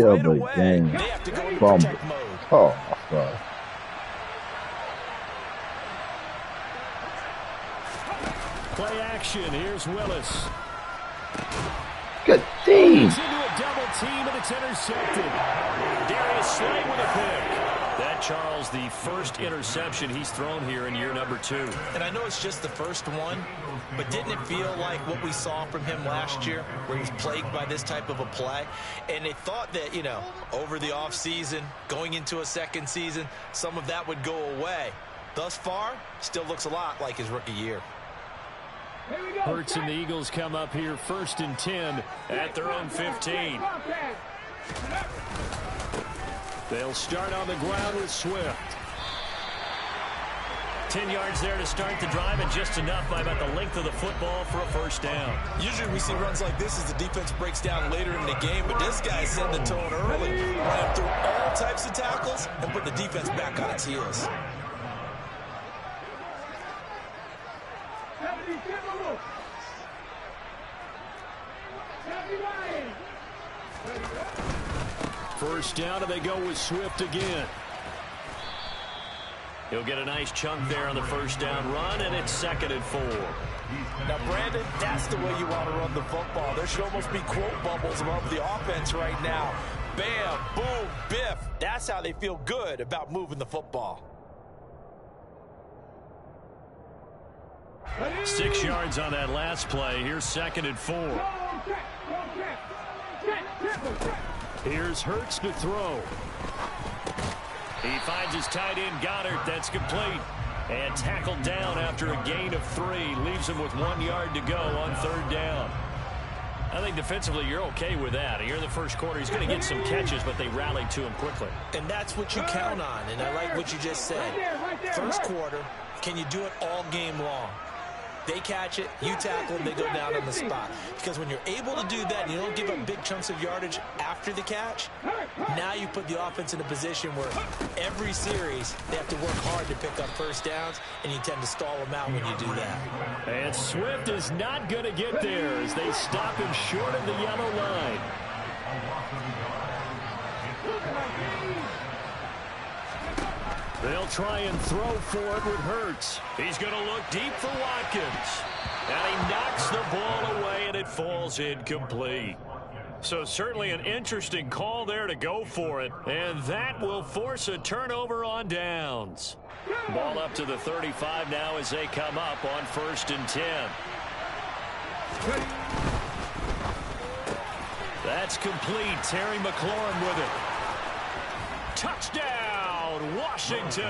Right the away, game. they have to go into Fumble. protect mode. Oh, my God. Play action. Here's Willis. Good team. Into a double team, and it's intercepted. Darius Slay with a pick. That, Charles, the first interception he's thrown here in year number 2. And I know it's just the first one, but didn't it feel like what we saw from him last year, where he was plagued by this type of a play? And they thought that, you know, over the offseason, going into a second season, some of that would go away. Thus far, still looks a lot like his rookie year. Hurts and the Eagles come up here 1st and 10 at their own 15. They'll start on the ground with Swift. 10 yards there to start the drive, and just enough by about the length of the football for a first down. Usually we see runs like this as the defense breaks down later in the game, but this guy set the tone early, running through all types of tackles and put the defense back on its heels. First down, and they go with Swift again. He'll get a nice chunk there on the first down run, and it's 2nd and 4. Now, Brandon, that's the way you want to run the football. There should almost be quote bubbles above the offense right now. Bam, boom, biff. That's how they feel good about moving the football. 6 yards on that last play. Here's 2nd and 4. Here's Hurts to throw. He finds his tight end, Goddard. That's complete. And tackled down after a gain of 3. Leaves him with 1 yard to go on 3rd down. I think defensively you're okay with that. Here in the first quarter, he's going to get some catches, but they rallied to him quickly. And that's what you count on, and I like what you just said. First quarter, can you do it all game long? They catch it, you tackle them, they go down on the spot. Because when you're able to do that and you don't give up big chunks of yardage after the catch, now you put the offense in a position where every series they have to work hard to pick up first downs, and you tend to stall them out when you do that. And Swift is not going to get there as they stop him short of the yellow line. They'll try and throw for it with Hurts. He's going to look deep for Watkins. And he knocks the ball away, and it falls incomplete. So certainly an interesting call there to go for it. And that will force a turnover on downs. Ball up to the 35 now as they come up on 1st and 10. That's complete. Terry McLaurin with it. Touchdown, Washington.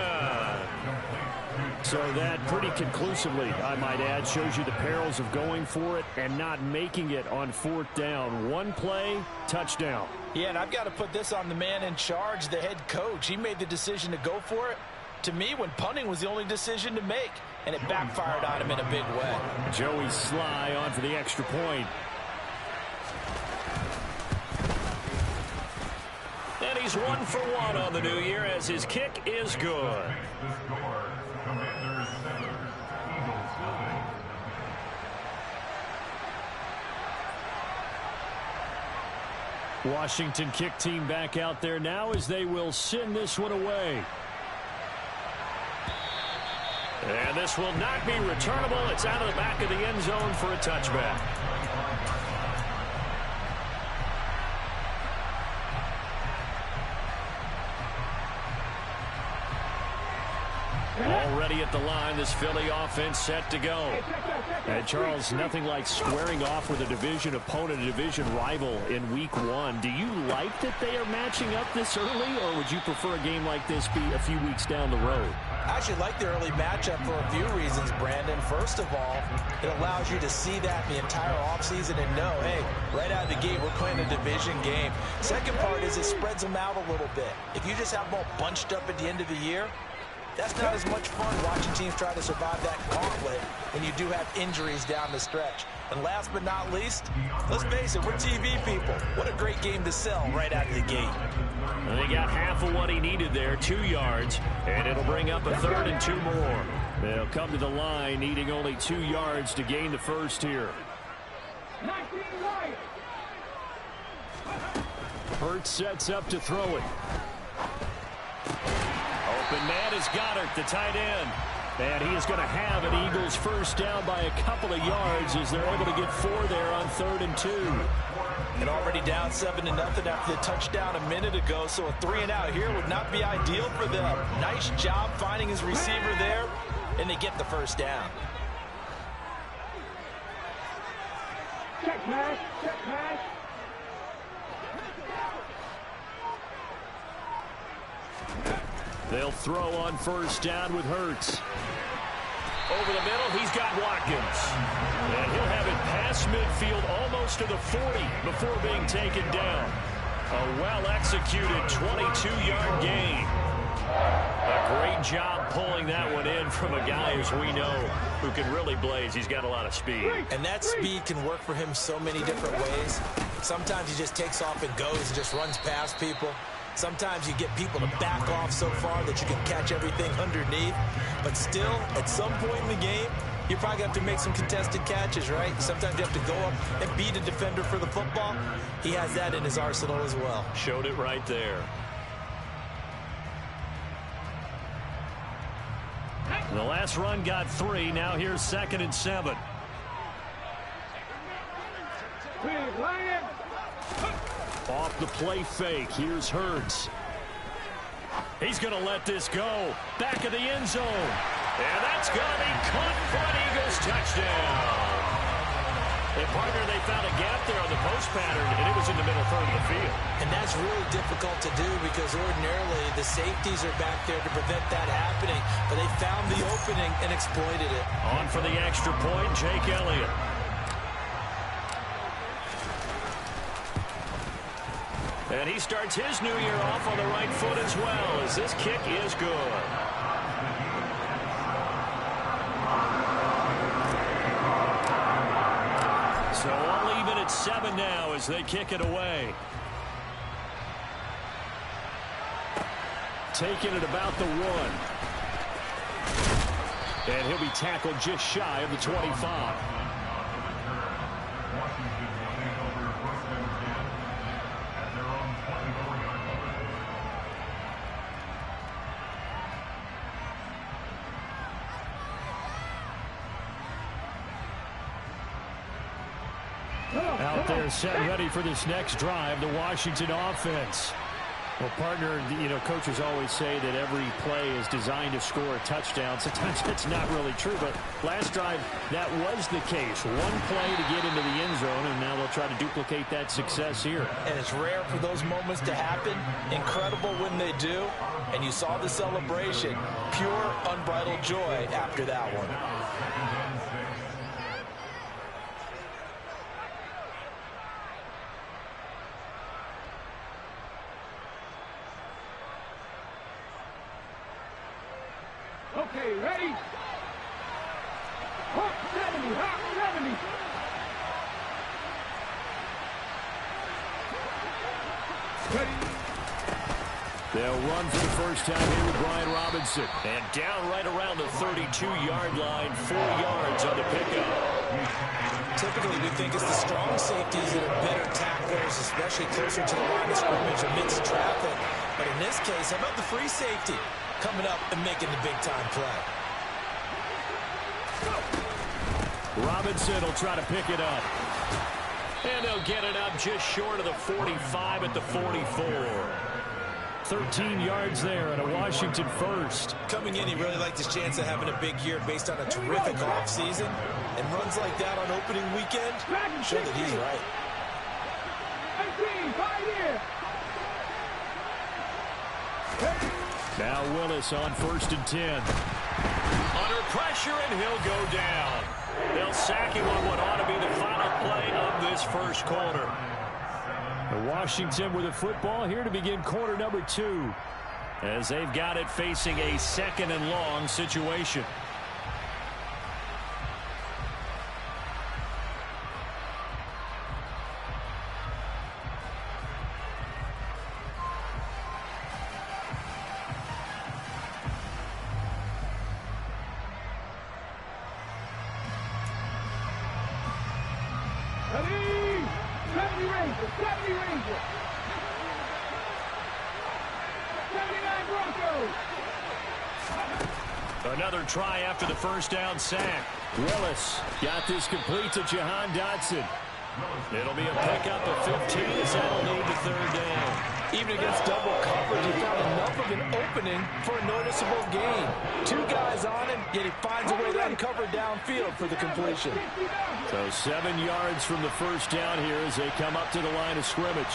So that pretty conclusively, I might add, shows you the perils of going for it and not making it on 4th down. One play, touchdown. Yeah, and I've got to put this on the man in charge, the head coach. He made the decision to go for it. To me, when punting was the only decision to make, and it backfired on him in a big way. Joey Sly on for the extra point. And he's 1 for 1 on the new year as his kick is good. Washington kick team back out there now as they will send this one away. And this will not be returnable. It's out of the back of the end zone for a touchback. Already at the line, this Philly offense set to go. And Charles, nothing like squaring off with a division opponent, a division rival in week 1. Do you like that they are matching up this early, or would you prefer a game like this be a few weeks down the road? I actually like the early matchup for a few reasons, Brandon. First of all, it allows you to see that the entire offseason and know, hey, right out of the gate, we're playing a division game. Second part is it spreads them out a little bit. If you just have them all bunched up at the end of the year, that's not as much fun watching teams try to survive that gauntlet when you do have injuries down the stretch. And last but not least, let's face it, we're TV people. What a great game to sell right out of the gate. And he got half of what he needed there, 2 yards, and it'll bring up a 3rd and 2 more. They'll come to the line needing only 2 yards to gain the first here. Hurts sets up to throw it. Open man is Goddard, the tight end. And he is going to have an Eagles first down by a couple of yards as they're able to get 4 there on 3rd and 2. And already down 7-0 after the touchdown a minute ago, so a 3-and-out here would not be ideal for them. Nice job finding his receiver there, and they get the first down. Check pass, check pass. They'll throw on first down with Hurts. Over the middle, he's got Watkins. And he'll have it past midfield almost to the 40 before being taken down. A well-executed 22-yard gain. A great job pulling that one in from a guy, as we know, who can really blaze. He's got a lot of speed. And that speed can work for him so many different ways. Sometimes he just takes off and goes and just runs past people. Sometimes you get people to back off so far that you can catch everything underneath. But still, at some point in the game, you're probably going to have to make some contested catches, right? Sometimes you have to go up and beat a defender for the football. He has that in his arsenal as well. Showed it right there. The last run got 3. Now here's 2nd and 7. Off the play fake. Here's Hurts. He's going to let this go. Back of the end zone. And that's going to be caught for an Eagles touchdown. And partner, they found a gap there on the post pattern, and it was in the middle third of the field. And that's really difficult to do because ordinarily the safeties are back there to prevent that happening. But they found the opening and exploited it. On for the extra point, Jake Elliott. And he starts his new year off on the right foot as well, as this kick is good. So all even at 7 now as they kick it away. Taking it about the 1. And he'll be tackled just shy of the 25. Out there set ready for this next drive, the Washington offense. Well, partner, you know, coaches always say that every play is designed to score a touchdown. Sometimes that's not really true, but last drive, that was the case. One play to get into the end zone, and now they'll try to duplicate that success here. And it's rare for those moments to happen. Incredible when they do. And you saw the celebration. Pure, unbridled joy after that one. Okay, ready? Hawk 70, Hawk 70. Ready? They'll run for the first time here with Brian Robinson. And down right around the 32-yard line, 4 yards on the pickup. Typically, we think it's the strong safeties that are better tacklers, especially closer to the line of scrimmage amidst traffic. But in this case, how about the free safety coming up and making the big-time play? Robinson will try to pick it up. And they'll get it up just short of the 45 at the 44. 13 yards there and a Washington first. Coming in, he really liked his chance of having a big year based on a terrific offseason. And runs like that on opening weekend show that he's right. 18, 5 here. Now Willis on 1st and 10. Under pressure, and he'll go down. They'll sack him on what ought to be the final play of this first quarter. Washington with the football here to begin quarter number 2. As they've got it facing a 2nd and long situation. Another try after the first down sack. Willis got this complete to Jahan Dotson. It'll be a pickup of 15 as that'll lead to third down. Even against double coverage, he found enough of an opening for a noticeable gain. Two guys on him, yet he finds a way to uncover downfield for the completion. So 7 yards from the first down here as they come up to the line of scrimmage.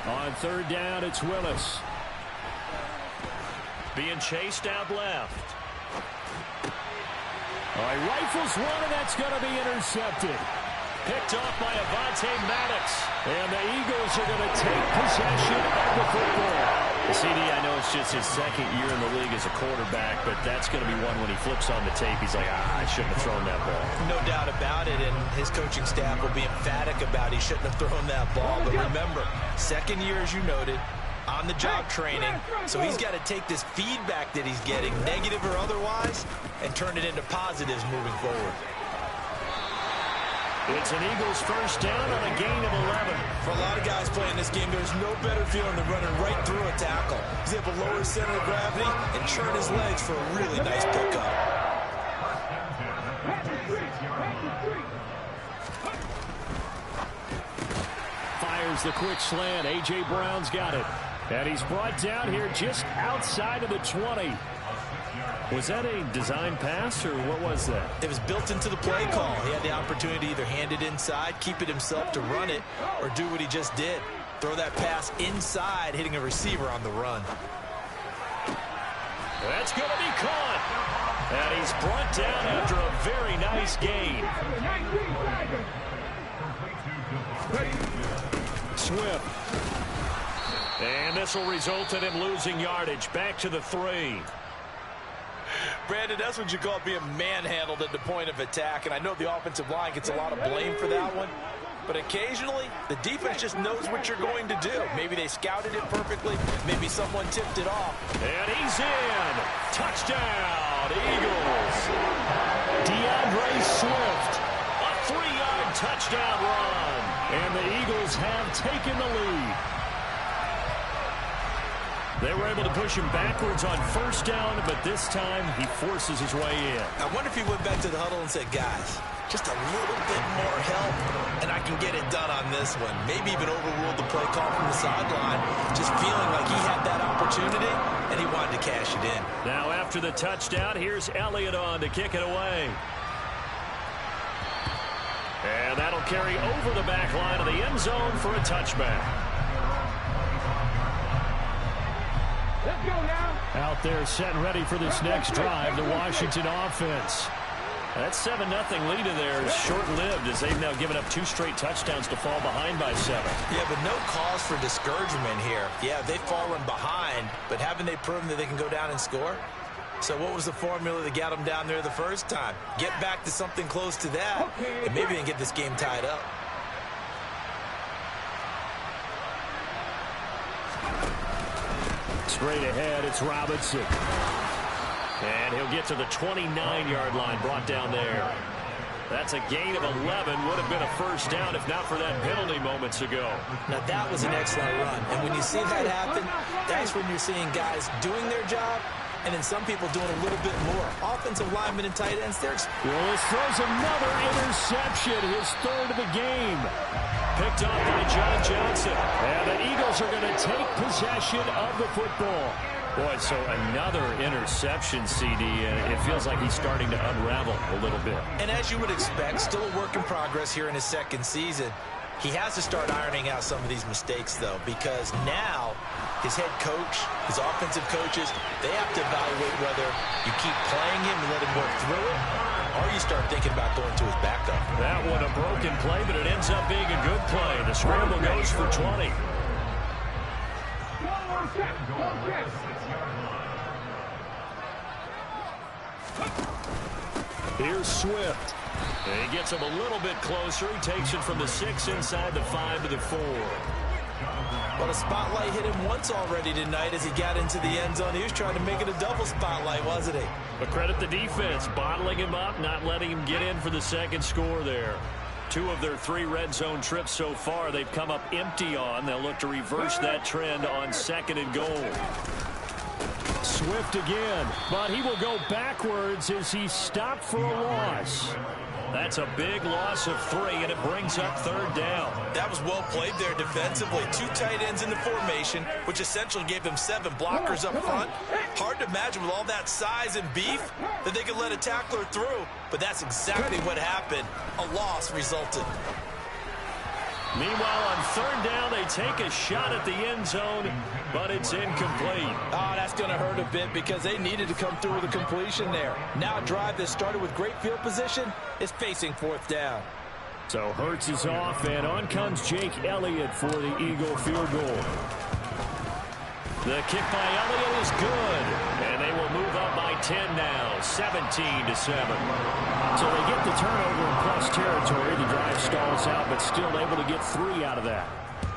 On third down, it's Willis. Being chased out left. All right, rifles one, and that's going to be intercepted. Picked off by Avonte Maddox. And the Eagles are going to take possession of the football. CD, I know it's just his second year in the league as a quarterback, but that's going to be one when he flips on the tape. He's like, I shouldn't have thrown that ball. No doubt about it, and his coaching staff will be emphatic about he shouldn't have thrown that ball. But remember, second year, as you noted, on-the-job training, so he's got to take this feedback that he's getting, negative or otherwise, and turn it into positives moving forward. It's an Eagles first down on a gain of 11. For a lot of guys playing this game, there's no better feeling than running right through a tackle. He's able to lower his center of gravity and churn his legs for a really nice pickup. Fires the quick slant. A.J. Brown's got it. And he's brought down here just outside of the 20. Was that a design pass, or what was that? It was built into the play call. He had the opportunity to either hand it inside, keep it himself to run it, or do what he just did. Throw that pass inside, hitting a receiver on the run. That's going to be caught. And he's brought down after a very nice gain. Swift. And this will result in him losing yardage. Back to the 3. Brandon, that's what you call being manhandled at the point of attack, and I know the offensive line gets a lot of blame for that one, but occasionally the defense just knows what you're going to do. Maybe they scouted it perfectly, maybe someone tipped it off. And he's in. Touchdown, Eagles. DeAndre Swift, a 3-yard touchdown run, and the Eagles have taken the lead. They were able to push him backwards on first down, but this time he forces his way in. I wonder if he went back to the huddle and said, guys, just a little bit more help, and I can get it done on this one. Maybe even overruled the play call from the sideline, just feeling like he had that opportunity, and he wanted to cash it in. Now after the touchdown, here's Elliott on to kick it away. And that'll carry over the back line of the end zone for a touchback. Let's go now. Out there set and ready for this next drive, the Washington offense. That 7-0 lead in there is short-lived as they've now given up 2 straight touchdowns to fall behind by 7. Yeah, but no cause for discouragement here. Yeah, they've fallen behind, but haven't they proven that they can go down and score? So what was the formula that got them down there the first time? Get back to something close to that, and maybe they can get this game tied up. Straight ahead, it's Robinson. And he'll get to the 29-yard line, brought down there. That's a gain of 11. Would have been a first down if not for that penalty moments ago. Now, that was an excellent run. And when you see that happen, that's when you're seeing guys doing their job and then some people doing a little bit more. Offensive linemen and tight ends, Willis throws another interception, his 3rd of the game. Picked off by John Johnson. And the Eagles are going to take possession of the football. Boy, so another interception, CD, and it feels like he's starting to unravel a little bit. And as you would expect, still a work in progress here in his second season. He has to start ironing out some of these mistakes, though, because now his head coach, his offensive coaches, they have to evaluate whether you keep playing him and let him work through it, or you start thinking about going to his backup. That one a broken play, but it ends up being a good play. The scramble goes for 20. Here's Swift. And he gets him a little bit closer. He takes it from the 6 inside the 5 to the 4. But a spotlight hit him once already tonight as he got into the end zone. He was trying to make it a double spotlight, wasn't he? But credit the defense, bottling him up, not letting him get in for the second score there. 2 of their 3 red zone trips so far, they've come up empty on. They'll look to reverse that trend on 2nd and goal. Swift again, but he will go backwards as he's stopped for a loss. That's a big loss of 3, and it brings up 3rd down. That was well played there defensively. 2 tight ends in the formation, which essentially gave them 7 blockers up front. Hard to imagine with all that size and beef that they could let a tackler through, but that's exactly what happened. A loss resulted. Meanwhile, on 3rd down, they take a shot at the end zone, but it's incomplete. Oh, that's going to hurt a bit because they needed to come through with a completion there. Now a drive that started with great field position is facing 4th down. So Hurts is off, and on comes Jake Elliott for the Eagle field goal. The kick by Elliott is good, and they will move up by 10 now, 17-7. So they get the turnover in plus territory. The drive stalls out, but still able to get 3 out of that.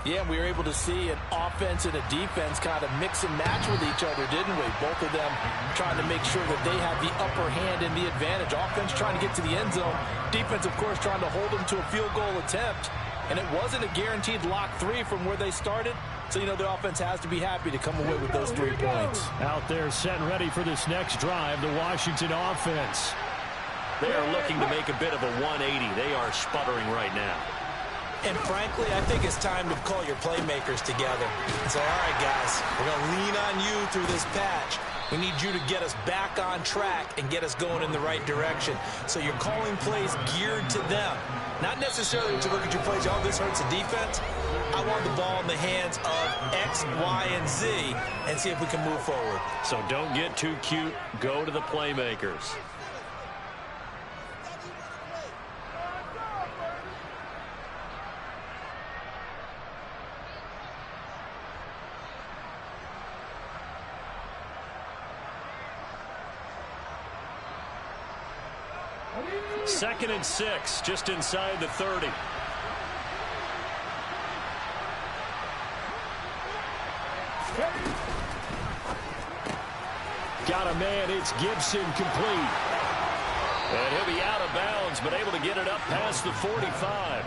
Yeah, we were able to see an offense and a defense kind of mix and match with each other, didn't we? Both of them trying to make sure that they have the upper hand and the advantage. Offense trying to get to the end zone. Defense, of course, trying to hold them to a field goal attempt. And it wasn't a guaranteed lock 3 from where they started. So, you know, the offense has to be happy to come away with those 3 points. Out there set and ready for this next drive, the Washington offense. They are looking to make a bit of a 180. They are sputtering right now. And frankly, I think it's time to call your playmakers together and say, all right, guys, we're going to lean on you through this patch. We need you to get us back on track and get us going in the right direction. So you're calling plays geared to them. Not necessarily to look at your plays, oh, this hurts the defense. I want the ball in the hands of X, Y, and Z and see if we can move forward. So don't get too cute. Go to the playmakers. Second and 6, just inside the 30. Got a man, it's Gibson, complete. And he'll be out of bounds, but able to get it up past the 45.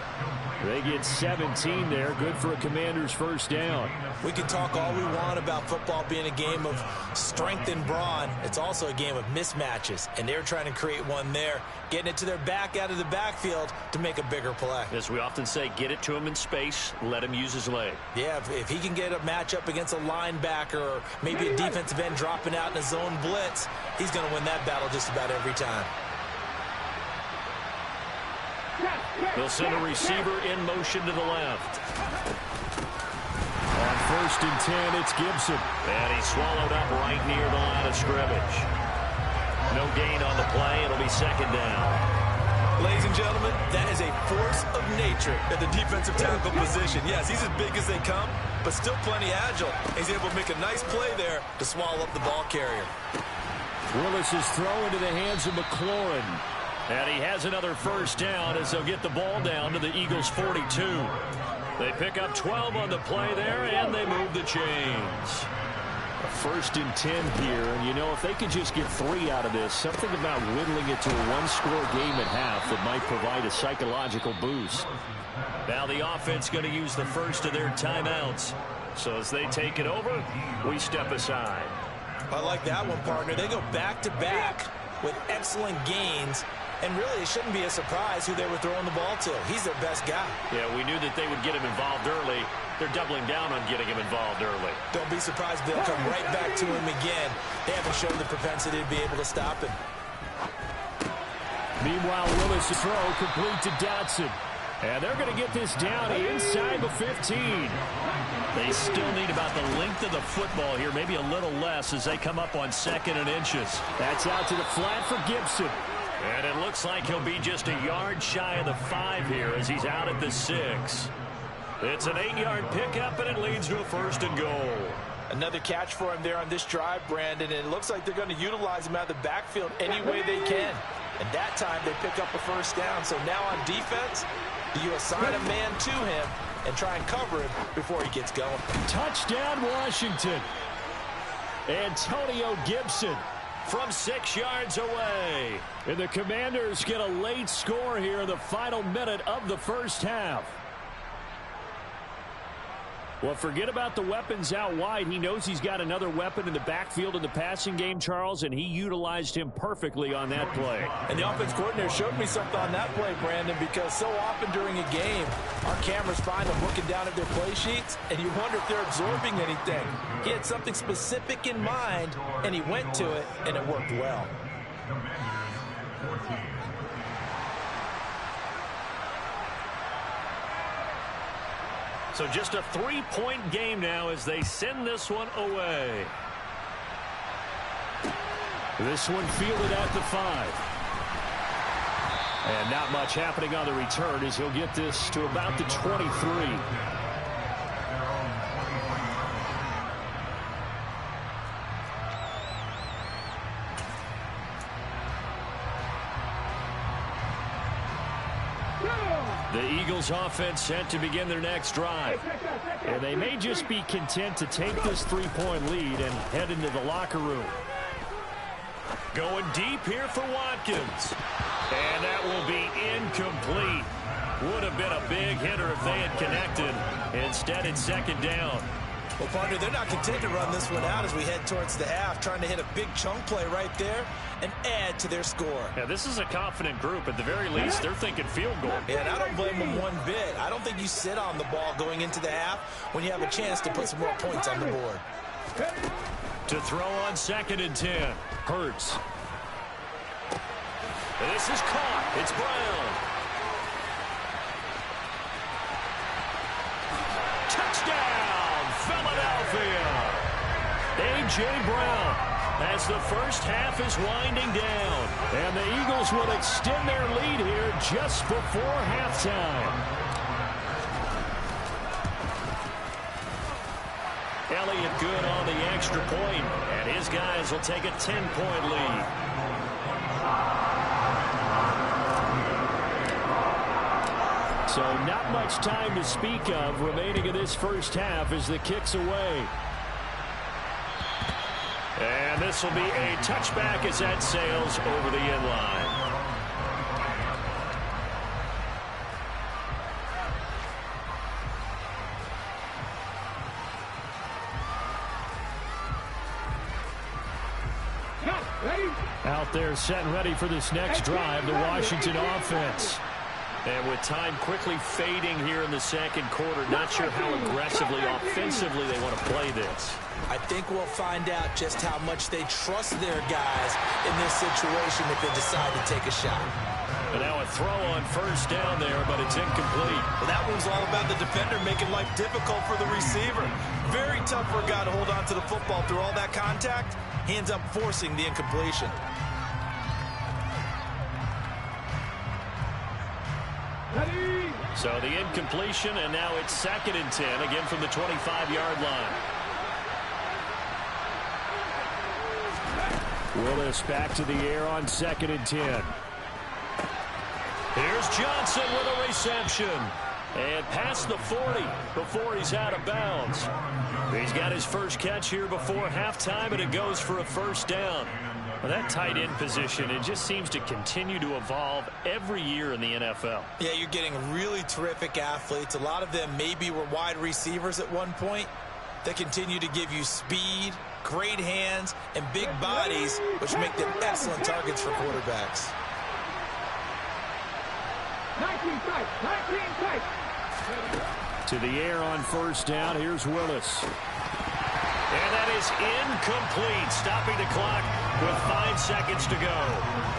They get 17 there. Good for a Commander's first down. We can talk all we want about football being a game of strength and brawn. It's also a game of mismatches, and they're trying to create one there, getting it to their back out of the backfield to make a bigger play. As we often say, get it to him in space, let him use his leg. Yeah, if he can get a matchup against a linebacker or maybe a defensive end dropping out in a zone blitz, he's going to win that battle just about every time. They'll send a receiver in motion to the left. On 1st and 10, it's Gibson. And he's swallowed up right near the line of scrimmage. No gain on the play. It'll be 2nd down. Ladies and gentlemen, that is a force of nature at the defensive tackle position. Yes, he's as big as they come, but still plenty agile. He's able to make a nice play there to swallow up the ball carrier. Willis is thrown into the hands of McLaurin. And he has another first down as they'll get the ball down to the Eagles' 42. They pick up 12 on the play there, and they move the chains. A 1st and 10 here, and you know, if they could just get 3 out of this, something about whittling it to a 1-score game at half that might provide a psychological boost. Now the offense going to use the first of their timeouts. So as they take it over, we step aside. I like that one, partner. They go back-to-back with excellent gains. And really, it shouldn't be a surprise who they were throwing the ball to. He's their best guy. Yeah, we knew that they would get him involved early. They're doubling down on getting him involved early. Don't be surprised if they'll come right back to him again. They haven't shown the propensity to be able to stop him. Meanwhile, Willis' throw complete to Dotson. And they're going to get this down inside the 15. They still need about the length of the football here, maybe a little less as they come up on 2nd and inches. That's out to the flat for Gibson. And it looks like he'll be just a yard shy of the 5 here as he's out at the 6. It's an 8-yard pickup, and it leads to a 1st and goal. Another catch for him there on this drive, Brandon, and it looks like they're going to utilize him out of the backfield any way they can. And that time they pick up a first down. So now on defense, you assign a man to him and try and cover him before he gets going. Touchdown, Washington. Antonio Gibson from 6 yards away. And the Commanders get a late score here in the final minute of the first half. Well, forget about the weapons out wide. He knows he's got another weapon in the backfield in the passing game, Charles, and he utilized him perfectly on that play. And the offense coordinator showed me something on that play, Brandon, because so often during a game, our cameras find them looking down at their play sheets, and you wonder if they're absorbing anything. He had something specific in mind, and he went to it, and it worked well. So just a 3-point game now as they send this one away. This one fielded at the 5. And not much happening on the return as he'll get this to about the 23. The Eagles offense set to begin their next drive. And they may just be content to take this 3-point lead and head into the locker room. Going deep here for Watkins. And that will be incomplete. Would have been a big hitter if they had connected. Instead, it's second down. Well, partner, they're not content to run this one out as we head towards the half, trying to hit a big chunk play right there and add to their score. Yeah, this is a confident group. At the very least, they're thinking field goal. Yeah, and I don't blame them one bit. I don't think you sit on the ball going into the half when you have a chance to put some more points on the board. To throw on 2nd and 10. Hurts. This is caught. It's Brown. Touchdown, Philadelphia. A.J. Brown as the first half is winding down. And the Eagles will extend their lead here just before halftime. Elliott good on the extra point, and his guys will take a 10-point lead. So not much time to speak of remaining in this first half as the kick's away. And this will be a touchback as that sails over the end line. Out there set and ready for this next drive, the Washington offense. And with time quickly fading here in the second quarter, not sure how aggressively, offensively they want to play this. I think we'll find out just how much they trust their guys in this situation if they decide to take a shot. And now a throw on first down there, but it's incomplete. Well, that one's all about the defender making life difficult for the receiver. Very tough for a guy to hold on to the football through all that contact. He ends up forcing the incompletion. So the incompletion, and now it's 2nd and 10, again from the 25-yard line. Willis back to the air on 2nd and 10. Here's Johnson with a reception. And past the 40 before he's out of bounds. He's got his first catch here before halftime, and it goes for a first down. Well, that tight end position, it just seems to continue to evolve every year in the NFL. Yeah, you're getting really terrific athletes. A lot of them maybe were wide receivers at one point. They continue to give you speed, great hands, and big bodies, which make them excellent targets for quarterbacks. 19 tight, 19 tight. To the air on first down, here's Willis. And that is incomplete, stopping the clock with 5 seconds to go.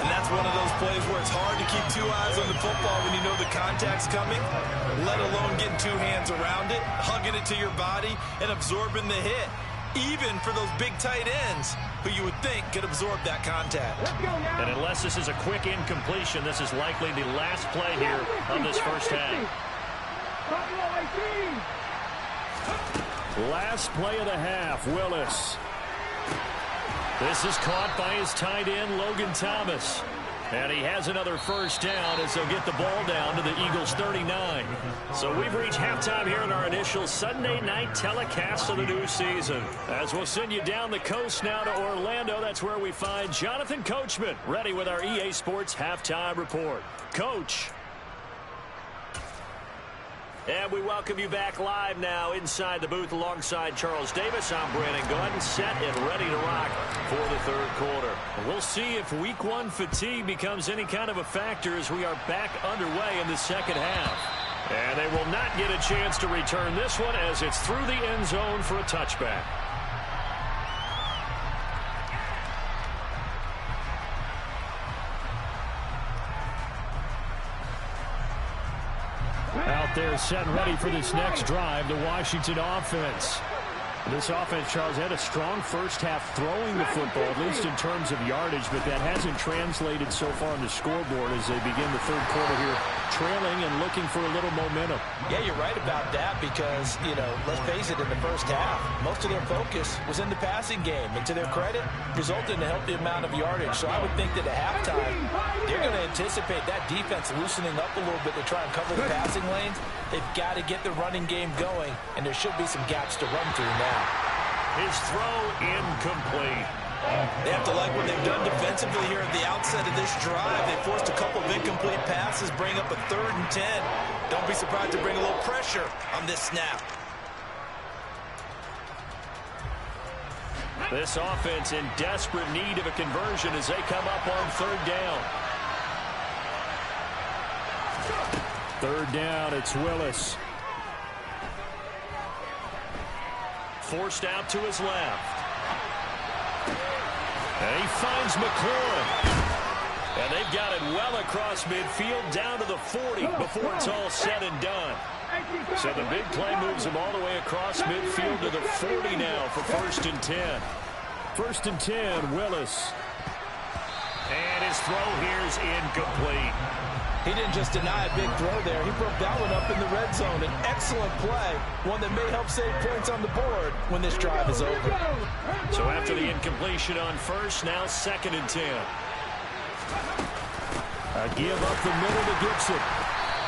And that's one of those plays where it's hard to keep 2 eyes on the football when you know the contact's coming, let alone getting 2 hands around it, hugging it to your body, and absorbing the hit, even for those big tight ends who you would think could absorb that contact. And unless this is a quick incompletion, this is likely the last play here of this first half. Last play of the half, Willis. This is caught by his tight end, Logan Thomas. And he has another first down as they'll get the ball down to the Eagles' 39. So we've reached halftime here in our initial Sunday night telecast of the new season. As we'll send you down the coast now to Orlando, that's where we find Jonathan Coachman ready with our EA Sports halftime report. Coach. And we welcome you back live now inside the booth alongside Charles Davis. I'm Brandon Gunn, set and ready to rock for the third quarter. We'll see if week one fatigue becomes any kind of a factor as we are back underway in the second half. And they will not get a chance to return this one as it's through the end zone for a touchback. Out there set and ready for this next drive, the Washington offense. This offense, Charles, had a strong first half throwing the football, at least in terms of yardage, but that hasn't translated so far on the scoreboard as they begin the third quarter here, trailing and looking for a little momentum. Yeah, you're right about that because, let's face it, in the first half, most of their focus was in the passing game. And to their credit, resulted in a healthy amount of yardage. So I would think that at halftime, they're going to anticipate that defense loosening up a little bit to try and cover the passing lanes. They've got to get the running game going, and there should be some gaps to run through now. His throw incomplete. They have to like what they've done defensively here at the outset of this drive. They forced a couple of incomplete passes, bring up a 3rd and 10. Don't be surprised to bring a little pressure on this snap. This offense in desperate need of a conversion as they come up on 3rd down. 3rd down, it's Willis. Forced out to his left. And he finds McLaurin. And they've got it well across midfield down to the 40 before it's all said and done. So the big play moves him all the way across midfield to the 40 now for 1st and 10. 1st and 10, Willis. And his throw here is incomplete. He didn't just deny a big throw there. He broke that one up in the red zone. An excellent play, one that may help save points on the board when this drive is over. So after the incompletion on 1st, now 2nd and 10. A give up the middle to Gibson.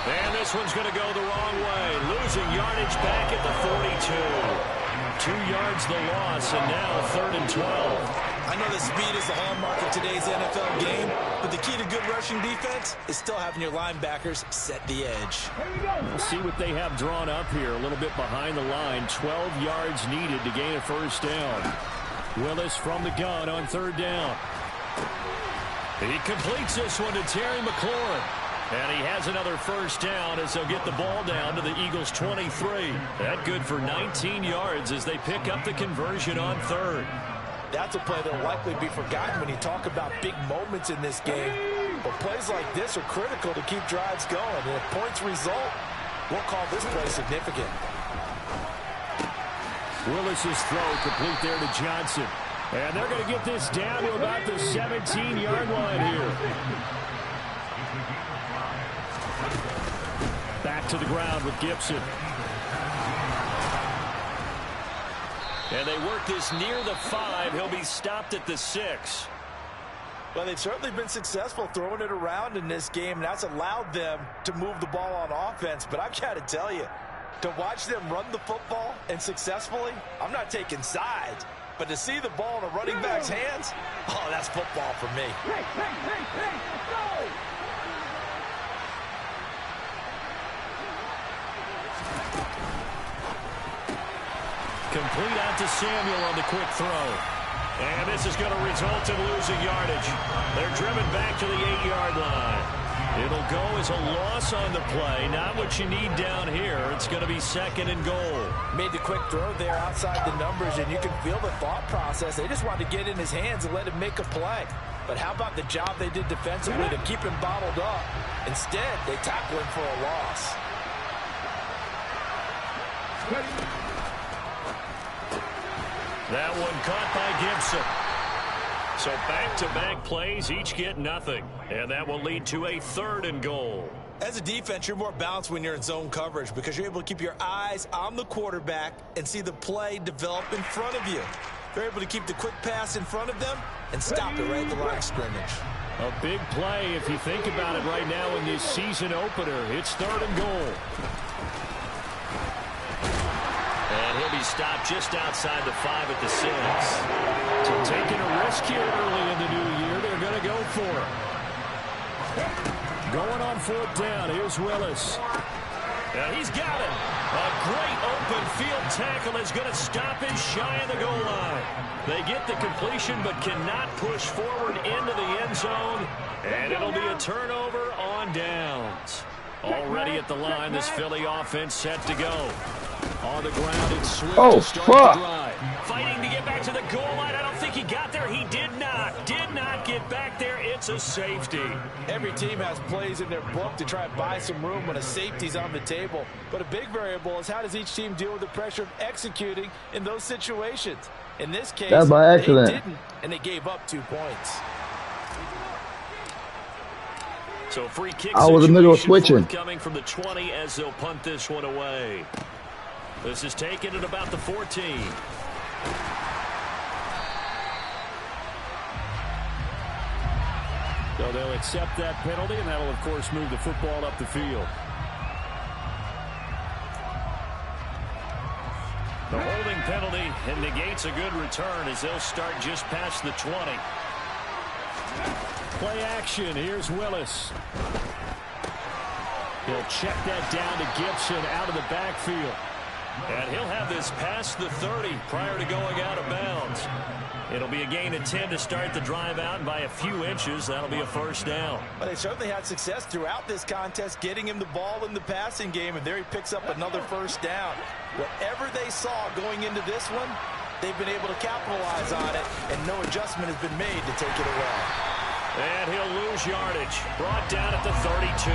And this one's going to go the wrong way. Losing yardage back at the 42. 2 yards the loss, and now 3rd and 12. I know that speed is the hallmark of today's NFL game, but the key to good rushing defense is still having your linebackers set the edge. We'll see what they have drawn up here a little bit behind the line. 12 yards needed to gain a 1st down. Willis from the gun on 3rd down. He completes this one to Terry McLaurin. And he has another 1st down as they'll get the ball down to the Eagles' 23. That good for 19 yards as they pick up the conversion on 3rd. That's a play that will likely be forgotten when you talk about big moments in this game. But plays like this are critical to keep drives going. And if points result, we'll call this play significant. Willis's throw complete there to Johnson. And they're going to get this down to about the 17-yard line here. Back to the ground with Gibson. And they work this near the 5. He'll be stopped at the 6. Well, they've certainly been successful throwing it around in this game. And that's allowed them to move the ball on offense. But I've got to tell you, to watch them run the football and successfully, I'm not taking sides. But to see the ball in a running back's hands, oh, that's football for me. Hey, let's go! Complete out to Samuel on the quick throw. And this is going to result in losing yardage. They're driven back to the 8-yard line. It'll go as a loss on the play. Not what you need down here. It's going to be 2nd and goal. Made the quick throw there outside the numbers, and you can feel the thought process. They just wanted to get in his hands and let him make a play. But how about the job they did defensively to keep him bottled up? Instead, they tackle him for a loss. That one caught by Gibson. So back-to-back plays, each get nothing. And that will lead to a 3rd and goal. As a defense, you're more balanced when you're in zone coverage because you're able to keep your eyes on the quarterback and see the play develop in front of you. You're able to keep the quick pass in front of them and stop it right at the line of scrimmage. A big play if you think about it right now in this season opener. It's 3rd and goal. And he'll be stopped just outside the 5 at the 6. So taking a risk here early in the new year. They're going to go for it. Going on 4th down. Here's Willis. And he's got it. A great open field tackle is going to stop him shy of the goal line. They get the completion but cannot push forward into the end zone. And it'll be a turnover on downs. Already at the line, this Philly offense set to go. On the ground, it's Swift to start the drive. Fighting to get back to the goal line. I don't think he got there. He did not. Did not get back there. It's a safety. Every team has plays in their book to try and buy some room when a safety's on the table. But a big variable is how does each team deal with the pressure of executing in those situations. In this case, by they accident. didn't, and they gave up 2 points. So free kick I was in the middle of switching. Coming from the 20 as they'll punt this one away. This is taken at about the 14. So they'll accept that penalty, and that'll, of course, move the football up the field. The holding penalty and negates a good return as they'll start just past the 20. Play action. Here's Willis. He'll check that down to Gibson out of the backfield. And he'll have this past the 30 prior to going out of bounds. It'll be a gain of 10 to start the drive out, and by a few inches, that'll be a 1st down. Well, they certainly had success throughout this contest getting him the ball in the passing game, and there he picks up another 1st down. Whatever they saw going into this one, they've been able to capitalize on it, and no adjustment has been made to take it away. And he'll lose yardage. Brought down at the 32.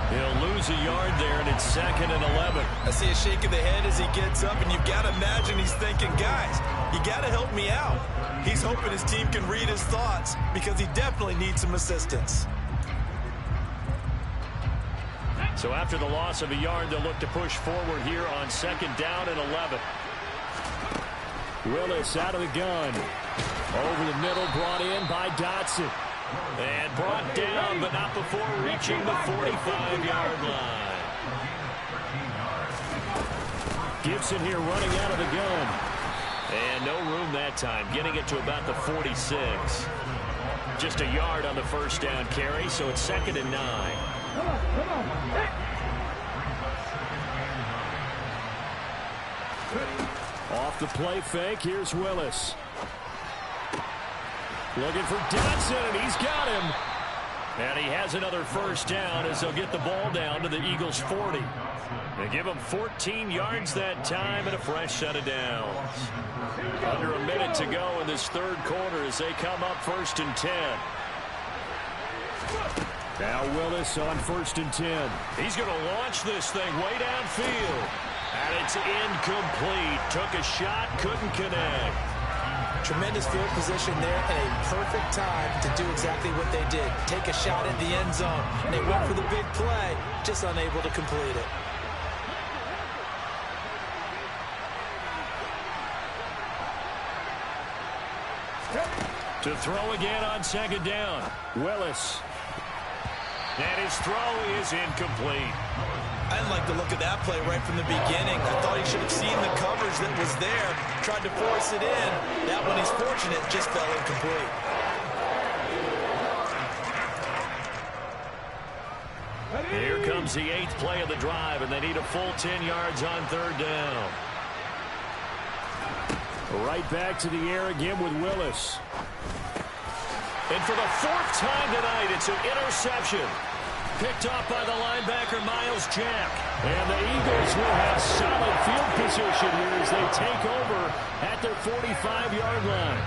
He'll lose a yard there, and it's 2nd and 11. I see a shake of the head as he gets up, and you've got to imagine he's thinking, guys, you got to help me out. He's hoping his team can read his thoughts because he definitely needs some assistance. So after the loss of a yard, they'll look to push forward here on 2nd down and 11. Willis out of the gun. Over the middle, brought in by Dotson. And brought down, but not before reaching the 45-yard line. Gibson here running out of the gun. And no room that time, getting it to about the 46. Just a yard on the 1st down carry, so it's 2nd and 9. Off the play fake, here's Willis. Looking for Dotson, and he's got him. And he has another 1st down as they'll get the ball down to the Eagles' 40. They give him 14 yards that time and a fresh set of downs. Under a minute to go in this 3rd quarter as they come up 1st and 10. Now Willis on 1st and 10. He's going to launch this thing way downfield. And it's incomplete. Took a shot, couldn't connect. Tremendous field position there and a perfect time to do exactly what they did. Take a shot at the end zone. And they went for the big play, just unable to complete it. To throw again on 2nd down. Willis. And his throw is incomplete. I didn't like the look of that play right from the beginning. I thought he should have seen the coverage that was there, tried to force it in. That one, he's fortunate, just fell incomplete. Here comes the 8th play of the drive, and they need a full 10 yards on 3rd down. Right back to the air again with Willis. And for the 4th time tonight, it's an interception. Picked off by the linebacker, Miles Jack. And the Eagles will have solid field position here as they take over at their 45-yard line.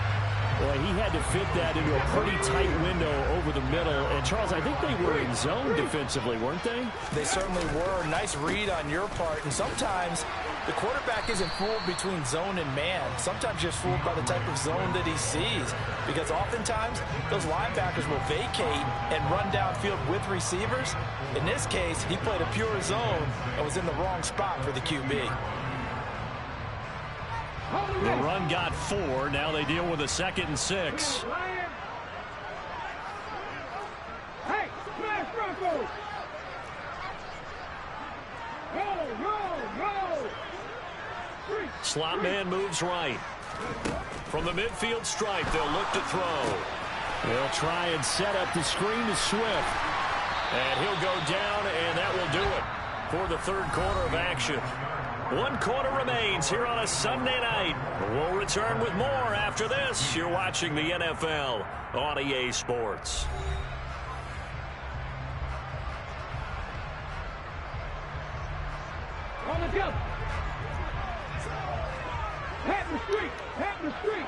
Boy, he had to fit that into a pretty tight window over the middle. And, Charles, I think they were in zone defensively, weren't they? They certainly were. Nice read on your part. And sometimes the quarterback isn't fooled between zone and man. Sometimes you're fooled by the type of zone that he sees. Because oftentimes, those linebackers will vacate and run downfield with receivers. In this case, he played a pure zone and was in the wrong spot for the QB. The run got 4. Now they deal with a 2nd and 6. Slot man moves right. From the midfield stripe, they'll look to throw. They'll try and set up the screen to Swift. And he'll go down, and that will do it for the third quarter of action. 1 quarter remains here on a Sunday night. We'll return with more after this. You're watching the NFL on EA Sports. On the jump. Hat in the street. Hat in the street.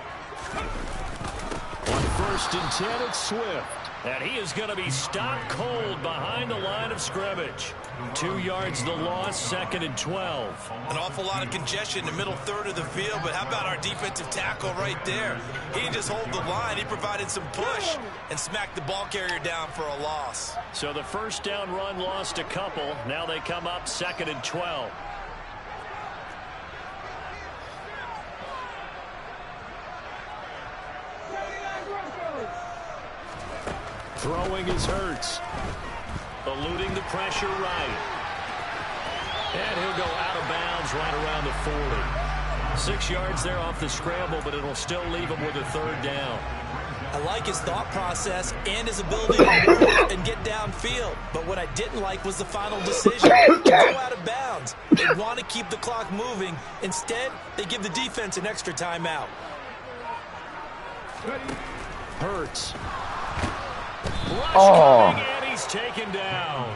On 1st and 10, it's Swift. And he is going to be stopped cold behind the line of scrimmage. 2 yards the loss, 2nd and 12. An awful lot of congestion in the middle third of the field, but how about our defensive tackle right there? He didn't just hold the line, he provided some push and smacked the ball carrier down for a loss. So the first down run lost a couple. Now they come up 2nd and 12. Throwing is Hurts. Eluding the pressure right. And he'll go out of bounds right around the 40. 6 yards there off the scramble, but it'll still leave him with a third down. I like his thought process and his ability to move and get downfield. But what I didn't like was the final decision to go out of bounds. They want to keep the clock moving. Instead, they give the defense an extra timeout. Hurts. Oh. And he's taken down.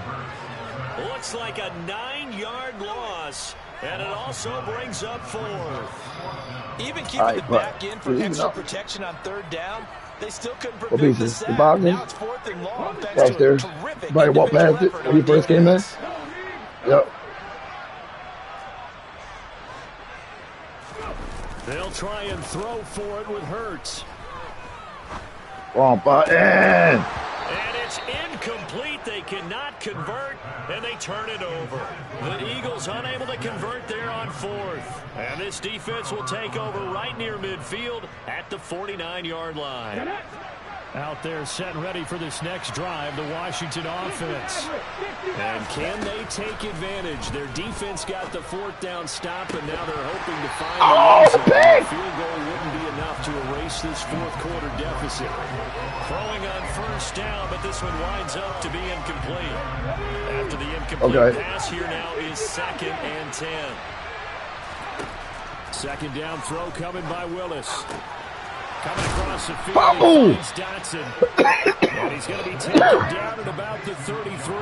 Looks like a 9-yard loss, and it also brings up 4th. Even keeping the back in for extra protection on third down, they still couldn't What prevent the pieces? sack. The boxing? Now it's 4th and long thanks Right to there. a terrific Everybody walked past individual it effort when he on first came in. defense. Yep. They'll try and throw for it with Hurts. Wrong button. And it's incomplete. They cannot convert, and they turn it over. The Eagles unable to convert there on 4th. And this defense will take over right near midfield at the 49-yard line. Out there set and ready for this next drive, the Washington offense. And can they take advantage? Their defense got the 4th down stop, and now they're hoping to find the end zone. A field goal wouldn't be enough to erase this 4th quarter deficit. Throwing on 1st down, but this one winds up to be incomplete. After the incomplete pass, here now is 2nd and 10. 2nd down throw coming by Willis. Coming across the field, he finds Dotson. And he's going to be taken down at about the 33.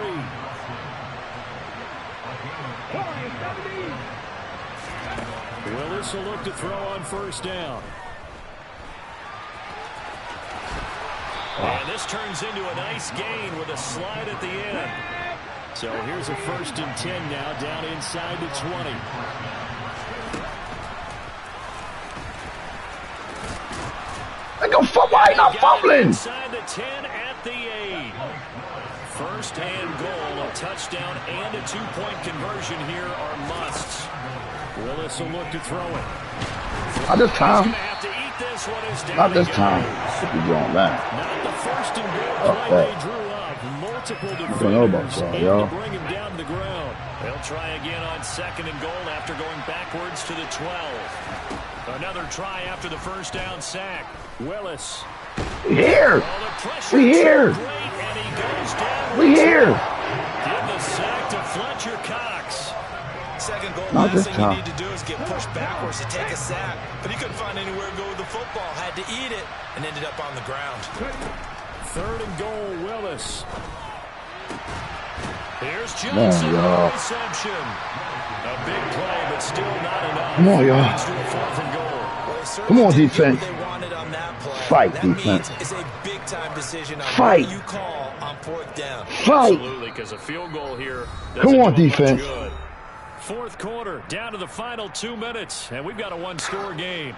Willis will look to throw on 1st down. And this turns into a nice gain with a slide at the end. So here's a 1st and 10 now, down inside the 20. Why not fumbling? Inside the 10 at the 8. 1st and goal, a touchdown and a 2-point conversion here are musts. Willis will look to throw it. Not this time. He's going to have to eat this one as down Not this he time. goes. If you're doing that. Not the 1st and goal play they drew up. Multiple defenders able to bring him down to the ground. They'll try again on 2nd and goal after going backwards to the 12. Another try after the 1st down sack. Willis. We here. We here. We here. Give the sack to Fletcher Cox. 2nd goal, Not last this thing time. you need to do is get pushed backwards to take a sack. But he couldn't find anywhere to go with the football. Had to eat it and ended up on the ground. 3rd and goal, Willis. Here's Johnson on the reception. A big play, but still not enough. Come on, y'all. Leads to a 4th and goal. Come on, defense. They wanted on that play. Fight, that defense. means it's a big-time decision on Fight. what you call on 4th down. Fight. Absolutely, because a field goal here doesn't Come on, do much defense. good. 4th quarter, down to the final 2 minutes, and we've got a 1-score game.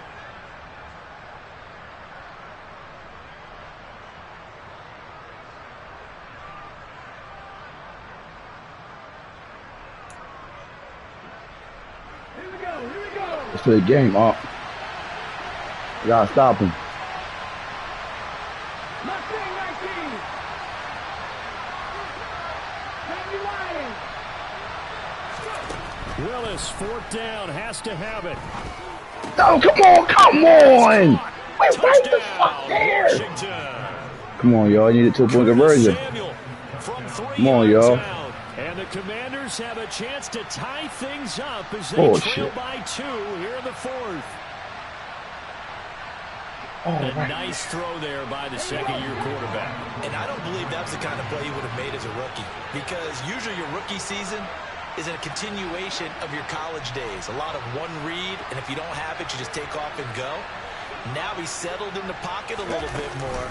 Let's play the game up. You gotta stop him. Willis fourth down, has to have it. Oh, come on, come on! Wait, right the fuck there! Washington. Come on, y'all. I need a 2-point conversion. Come on, y'all. And the Commanders have a chance to tie things up as they trail by 2 here in the fourth. A nice throw there by the second-year quarterback. And I don't believe that's the kind of play he would have made as a rookie, because usually your rookie season is a continuation of your college days. A lot of one read, and if you don't have it, you just take off and go. Now he's settled in the pocket a little bit more,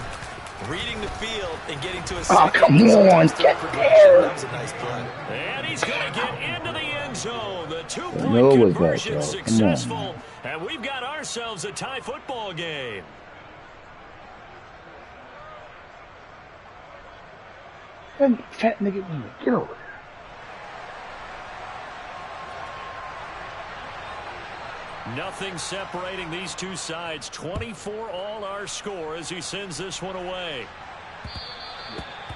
reading the field and getting to a second. Oh, come on, get there. That was a nice play. And he's going to get into the end zone. The 2-point conversion successful, and we've got ourselves a tie football game. That fat nigga, get over there. Nothing separating these two sides. 24 all our score as he sends this one away.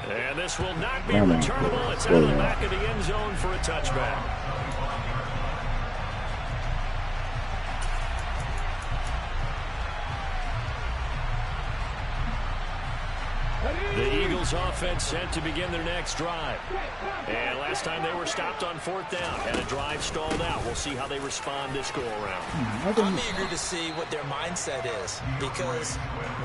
And this will not be returnable. It's out of the back of the end zone for a touchback. The Eagles offense set to begin their next drive. And last time they were stopped on fourth down, had a drive stalled out. We'll see how they respond this go-around. I'm eager to see what their mindset is, because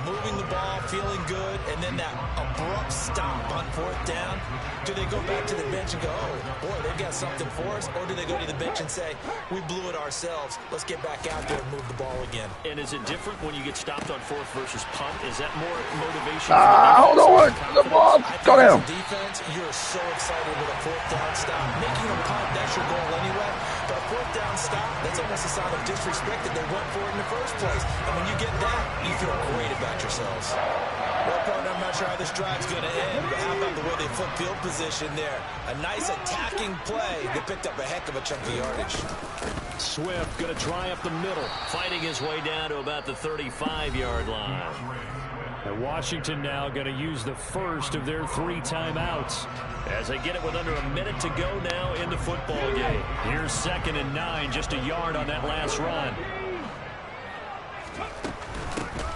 moving the ball, feeling good, and then that abrupt stop on fourth down, do they go back to the bench and go, oh, boy, they've got something for us, or do they go to the bench and say, we blew it ourselves, let's get back out there and move the ball again? And is it different when you get stopped on fourth versus punt? Is that more motivation? Hold on. The ball. Go down. Defense, you're so excited with a fourth down stop. Making a punt, that's your goal anyway. But a fourth down stop, that's almost a sign of disrespect that they went for it in the first place. And when you get that, you feel great about yourselves. Well, partner, I'm not sure how this drive's going to end, but how about the way they flip field position there? A nice attacking play. They picked up a heck of a chunk of yardage. Swift going to try up the middle, fighting his way down to about the 35-yard line. And Washington now going to use the first of their 3 timeouts as they get it with under a minute to go now in the football game. Here's 2nd and 9, just a yard on that last run.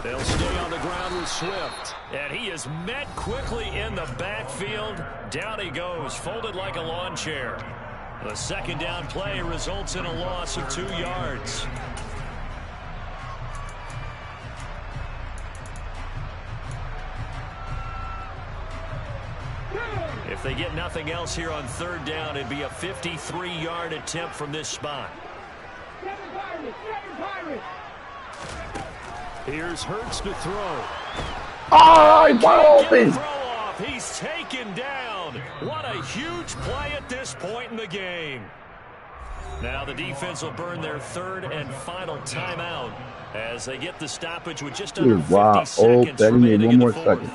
They'll stay on the ground with Swift. And he is met quickly in the backfield. Down he goes, folded like a lawn chair. The second down play results in a loss of 2 yards. If they get nothing else here on third down, it'd be a 53-yard attempt from this spot. Here's Hurts to throw. Oh, he's wide open. Throw off. He's taken down. What a huge play at this point in the game. Now the defense will burn their 3rd and final timeout as they get the stoppage with just under 50 seconds remaining in the fourth.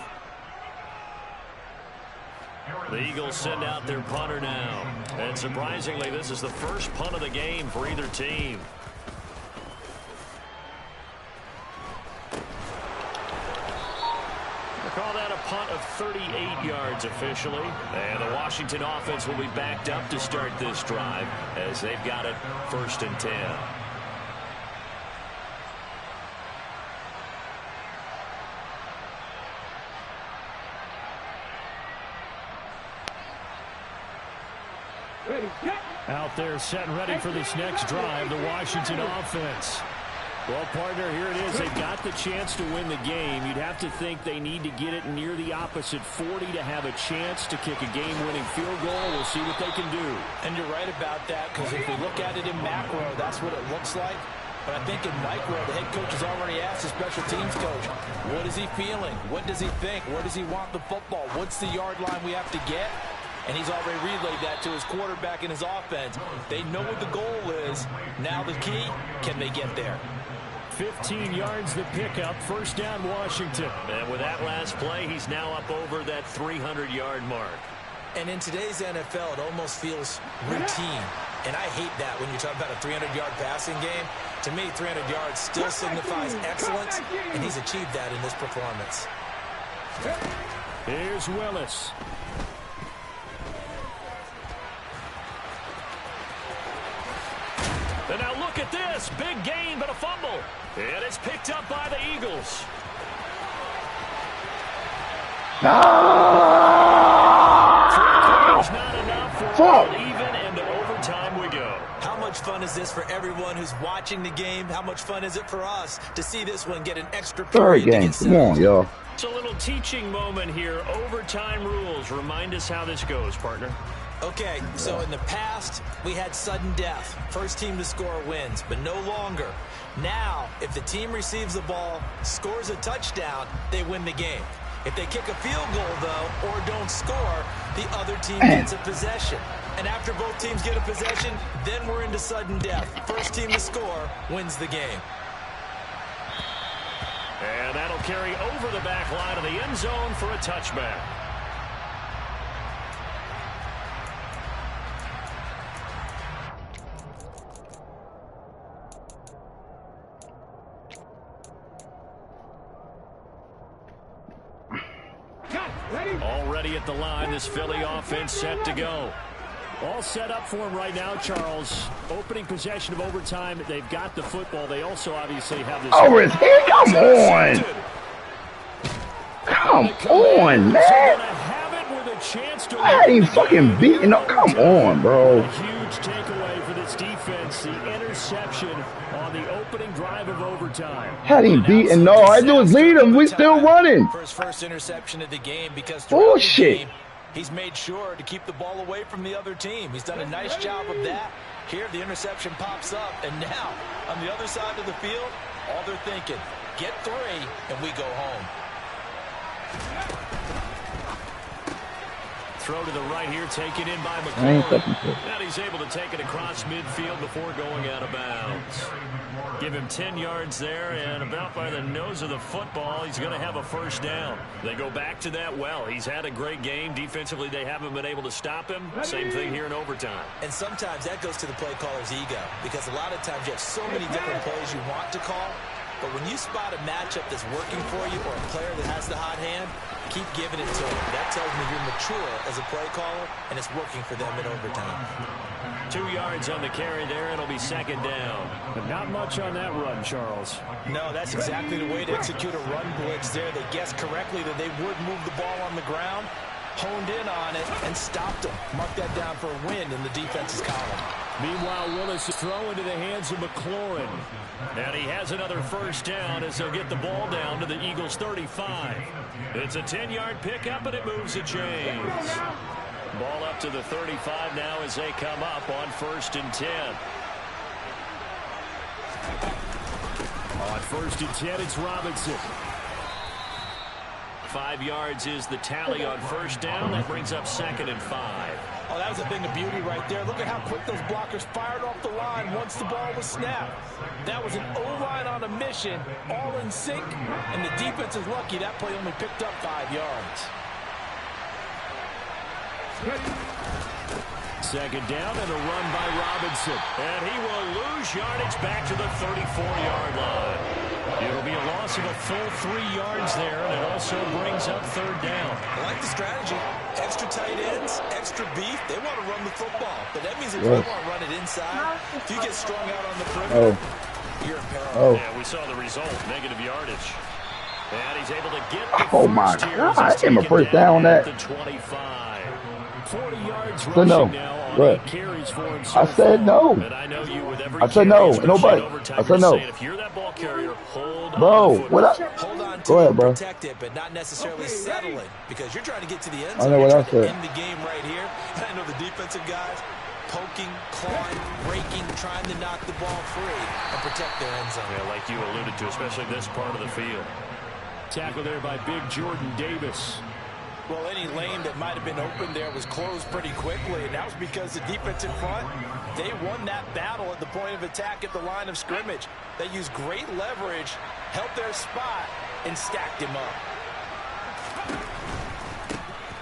The Eagles send out their punter now. And surprisingly, this is the first punt of the game for either team. We'll call that a punt of 38 yards officially. And the Washington offense will be backed up to start this drive as they've got it 1st and 10. Out there set and ready for this next drive, the Washington offense. Well, partner, here it is. They've got the chance to win the game. You'd have to think they need to get it near the opposite 40 to have a chance to kick a game-winning field goal. We'll see what they can do. And you're right about that, because if we look at it in macro, that's what it looks like. But I think in micro, the head coach has already asked the special teams coach, what is he feeling? What does he think? Where does he want the football? What's the yard line we have to get? And he's already relayed that to his quarterback and his offense. They know what the goal is. Now the key, can they get there? 15 yards the pickup, 1st down Washington. And with that last play, he's now up over that 300-yard mark. And in today's NFL, it almost feels routine. And I hate that when you talk about a 300-yard passing game. To me, 300 yards still signifies excellence, and he's achieved that in this performance. Here's Willis. And now look at this. Big gain, but a fumble. And it's picked up by the Eagles. Not enough for even, and to overtime we go. How much fun is this for everyone who's watching the game? How much fun is it for us to see this one get an extra period? Third game. Come on, y'all. It's a little teaching moment here. Overtime rules. Remind us how this goes, partner. Okay, so in the past, we had sudden death. First team to score wins, but no longer. Now, if the team receives the ball, scores a touchdown, they win the game. If they kick a field goal, though, or don't score, the other team gets a possession. And after both teams get a possession, then we're into sudden death. First team to score wins the game. And that'll carry over the back line of the end zone for a touchback. Already at the line, this Philly offense set to go. All set up for him right now, Charles. Opening possession of overtime. They've got the football. They also obviously have this. Over his head. Come on. Come on, man. I ain't fucking beating up. Come on, bro. A huge takeaway for this defense. The interception on the opening drive of overtime. Had him beaten. No, I do is lead him. We still running. For his first interception of the game, because bullshit. He's made sure to keep the ball away from the other team. He's done a nice job of that. Here, the interception pops up, and now, on the other side of the field, all they're thinking, get 3, and we go home. Throw to the right here, taken in by McCoy. And he's able to take it across midfield before going out of bounds. Give him 10 yards there, and about by the nose of the football, he's going to have a first down. They go back to that well. He's had a great game. Defensively, they haven't been able to stop him. Same thing here in overtime. And sometimes that goes to the play caller's ego, because a lot of times you have so many different plays you want to call. But when you spot a matchup that's working for you or a player that has the hot hand, keep giving it to him. That tells me you're mature as a play caller, and it's working for them in overtime. 2 yards on the carry there. It'll be second down. But not much on that run, Charles. No, that's exactly the way to execute a run blitz there. They guessed correctly that they would move the ball on the ground, honed in on it, and stopped them. Mark that down for a win in the defense's column. Meanwhile, Willis is throw into the hands of McLaurin. And he has another first down as they'll get the ball down to the Eagles' 35. It's a 10-yard pickup, and it moves the chains. Ball up to the 35 now as they come up on 1st and 10. On 1st and 10, it's Robinson. 5 yards is the tally on first down. That brings up 2nd and 5. Oh, that was a thing of beauty right there. Look at how quick those blockers fired off the line once the ball was snapped. That was an O-line on a mission, all in sync, and the defense is lucky that play only picked up 5 yards. Second down and a run by Robinson. And he will lose yardage back to the 34-yard line. It'll be a loss of a full 3 yards there, and it also brings up 3rd down. I like the strategy. Extra tight ends, extra beef. They want to run the football, but that means if you want to run it inside, if you get strung out on the perimeter, you're in peril. Yeah, we saw the result, negative yardage. And he's able to get the oh my God, I him a first down on that. The 25. 40 yards rushing now on 8 carries for him so I said no. And I know you with every I said no. Nobody. I said no. If you're that ball carrier, hold bro, on. What hold on to go ahead, bro. Protect it, but not necessarily settle it, because you're trying to get to the end I zone. know what I said. End the game right here. And I know the defensive guys poking, clawing, breaking, trying to knock the ball free and protect their end zone. Yeah, like you alluded to, especially this part of the field. Tackle there by big Jordan Davis. Well, any lane that might have been open there was closed pretty quickly, and that was because the defense in front, they won that battle at the point of attack at the line of scrimmage. They used great leverage, held their spot, and stacked him up.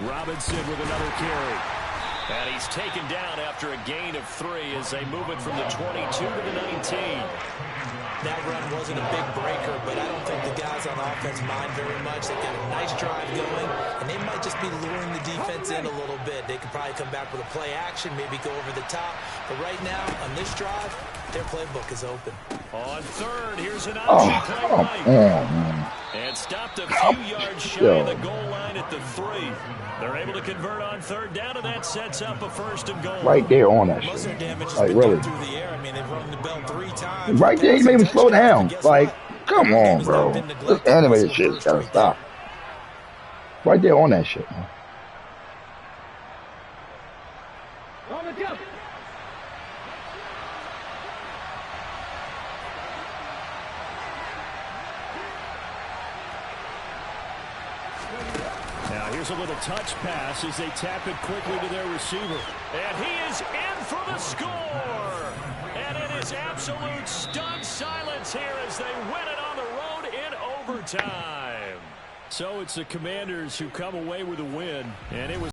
Robinson with another carry. And he's taken down after a gain of 3 as they move it from the 22 to the 19. That run wasn't a big breaker, but I don't think the guys on offense mind very much. They've got a nice drive going, and they might just be luring the defense in a little bit. They could probably come back with a play action, maybe go over the top. But right now, on this drive, their playbook is open. On third, here's an option play right. And stopped a few yards shy of the goal line at the 3. They're able to convert on third down, and that sets up a 1st and goal. Right there on that shit. Like, really. Through the air. I mean, they've rung the bell 3 times. Right there, you made me slow down. Like, come on, bro. This animated shit's gotta stop. Right there on that shit, man. On the jump. Now here's a little touch pass as they tap it quickly to their receiver. And he is in for the score. And it is absolute stunned silence here as they win it on the road in overtime. So it's the Commanders who come away with a win. And it was